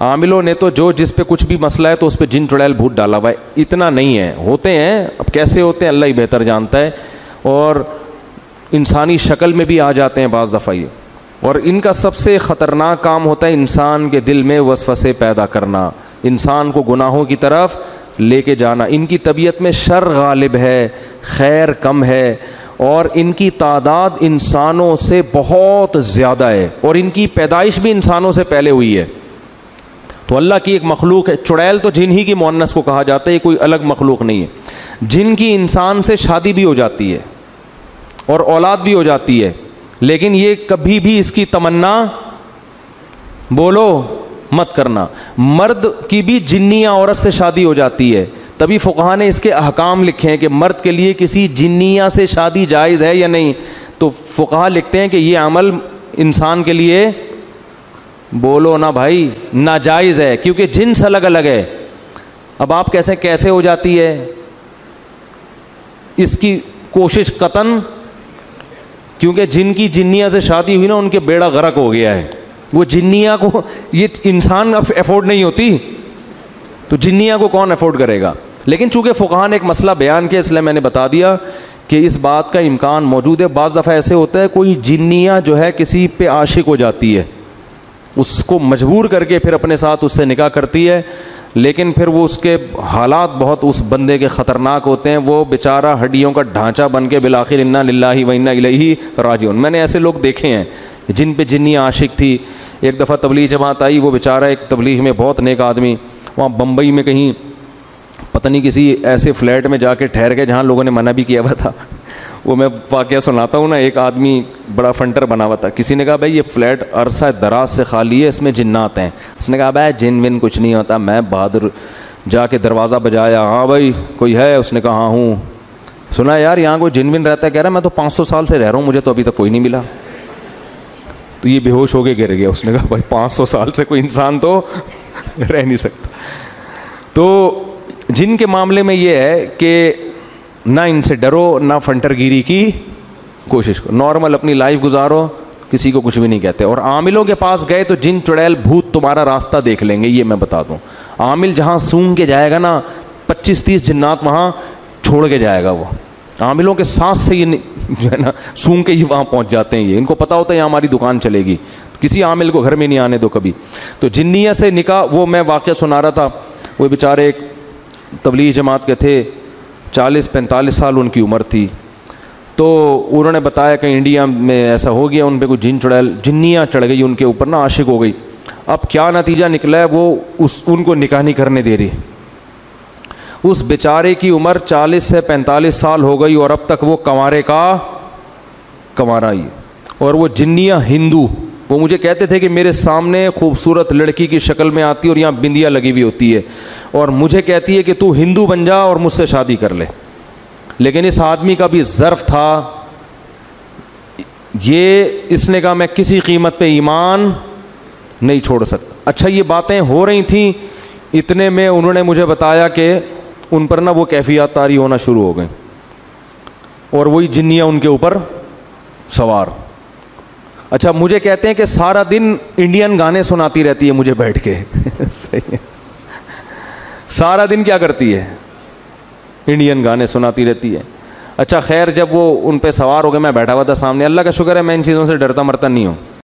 عاملوں نے تو جس پہ کچھ بھی مسئلہ ہے تو اس پہ جن چڑیل بھوت ڈالا ہوا ہے. اتنا نہیں ہے, ہوتے ہیں, اب کیسے ہوتے ہیں اللہ ہی بہتر جانتا ہے, اور انسانی شکل میں بھی آ جاتے ہیں بعض دفعہ یہ. اور ان کا سب سے خطرناک کام ہوتا ہے انسان کے دل میں وسوسے پیدا کرنا, انسان کو گناہوں کی طرف لے کے جانا. ان کی طبیعت میں شر غالب ہے, خیر کم ہے, اور ان کی تعداد انسانوں سے بہت زیادہ ہے, اور ان کی پیدائش بھی انسانوں سے پہلے ہوئی ہے. تو اللہ کی ایک مخلوق ہے. چڑیل تو جن ہی کی مؤنث کو کہا جاتا ہے, یہ کوئی الگ مخلوق نہیں ہے. جن کی انسان سے شادی بھی ہو جاتی ہے اور اولاد بھی ہو جاتی ہے, لیکن یہ کبھی بھی اس کی تمنا بولو مت کرنا. مرد کی بھی جنیہ عورت سے شادی ہو جاتی ہے, تبھی فقہا نے اس کے احکام لکھے ہیں کہ مرد کے لیے کسی جنیہ سے شادی جائز ہے یا نہیں. تو فقہا لکھتے ہیں کہ یہ عمل انسان کے لیے بولو نا بھائی ناجائز ہے, کیونکہ جنس الگ الگ ہے. اب آپ کیسے ہو جاتی ہے, اس کی کوشش قطن, کیونکہ جن کی جنیہ سے شادی ہوئی نا ان کے بیڑا غرق ہو گیا ہے. وہ جنیہ کو یہ انسان اب افورڈ نہیں ہوتی, تو جنیہ کو کون افورڈ کرے گا. لیکن چونکہ فقہا نے ایک مسئلہ بیان کیا, اس لیے میں نے بتا دیا کہ اس بات کا امکان موجود ہے. بعض دفعہ ایسے ہوتا ہے کوئی جنیہ جو ہے کسی پہ عاشق ہو جاتی ہے, اس کو مجبور کر کے پھر اپنے ساتھ اس سے نکاح کرتی ہے, لیکن پھر وہ اس کے حالات بہت اس بندے کے خطرناک ہوتے ہیں. وہ بیچارہ ہڈیوں کا ڈھانچہ بن کے بالآخر انا للہ و انا الیہ راجعون. میں نے ایسے لوگ دیکھے ہیں جن پہ جنیہ عاشق تھی. ایک دفعہ تبلیغ جماعت آئی, وہ بیچارہ ایک تبلیغ میں بہت نیک آدمی, وہاں بمبئی میں کہیں پتہ نہیں کسی ایسے فلیٹ میں جا کے ٹھہر گئے جہاں لوگوں نے منع بھی کیا ہوا تھا. وہ میں واقعہ سناتا ہوں نا. ایک آدمی بڑا فنٹر بنا ہوا تھا, کسی نے کہا بھائی یہ فلیٹ عرصہ دراز سے خالی ہے, اس میں جنات ہیں. اس نے کہا بھائی جن ون کچھ نہیں ہوتا. میں بہادر جا کے دروازہ بجایا, ہاں بھائی کوئی ہے؟ اس نے کہا ہاں ہوں. سنا یار یہاں کوئی جن ون رہتا ہے؟ کہہ رہا میں تو 500 سال سے رہ رہا ہوں, مجھے تو ابھی تک کوئی نہیں ملا. تو یہ بے ہوش ہو کے گر گیا. اس نے کہا بھائی 500 سال سے کوئی انسان تو رہ نہیں سکتا. تو جن کے معاملے میں یہ ہے کہ نہ ان سے ڈرو, نہ فنٹر گیری کی کوشش کرو, نارمل اپنی لائف گزارو, کسی کو کچھ بھی نہیں کہتے. اور عاملوں کے پاس گئے تو جن چڑیل بھوت تمہارا راستہ دیکھ لیں گے, یہ میں بتا دوں. عامل جہاں سونگ کے جائے گا نا 25-30 جنات وہاں چھوڑ کے جائے گا. وہ عاملوں کے سانس سے یہ جو ہے نا سونگ کے ہی وہاں پہنچ جاتے ہیں. یہ ان کو پتہ ہوتا ہے یہاں ہماری دکان چلے گی, کسی عامل کو گھر میں نہیں آنے دو کبھی. تو جنیہ سے نکاح, وہ میں واقعہ سنا رہا تھا. وہ بیچارے ایک تبلیغ جماعت کے تھے, 40-45 سال ان کی عمر تھی. تو انہوں نے بتایا کہ انڈیا میں ایسا ہو گیا, ان پہ کوئی جنیہ چڑھ گئی ان کے اوپر نا, عاشق ہو گئی. اب کیا نتیجہ نکلا ہے, وہ ان کو نکاح نہیں کرنے دے رہی. اس بیچارے کی عمر 40 سے 45 سال ہو گئی اور اب تک وہ کنوارے کا کنوارا ہی. اور وہ جنیہ ہندو, وہ مجھے کہتے تھے کہ میرے سامنے خوبصورت لڑکی کی شکل میں آتی ہے اور یہاں بندیا لگی ہوئی ہوتی ہے, اور مجھے کہتی ہے کہ تو ہندو بن جا اور مجھ سے شادی کر لے. لیکن اس آدمی کا بھی ظرف تھا, یہ اس نے کہا میں کسی قیمت پہ ایمان نہیں چھوڑ سکتا. اچھا یہ باتیں ہو رہی تھیں, اتنے میں انہوں نے مجھے بتایا کہ ان پر نا وہ کیفیات طاری ہونا شروع ہو گئیں, اور وہی جنیاں ان کے اوپر سوار. اچھا مجھے کہتے ہیں کہ سارا دن انڈین گانے سناتی رہتی ہے مجھے بیٹھ کے. صحیح ہے, سارا دن کیا کرتی ہے, انڈین گانے سناتی رہتی ہے. اچھا خیر, جب وہ ان پہ سوار ہو گئے, میں بیٹھا ہوا تھا سامنے, اللہ کا شکر ہے میں ان چیزوں سے ڈرتا مرتا نہیں ہوں.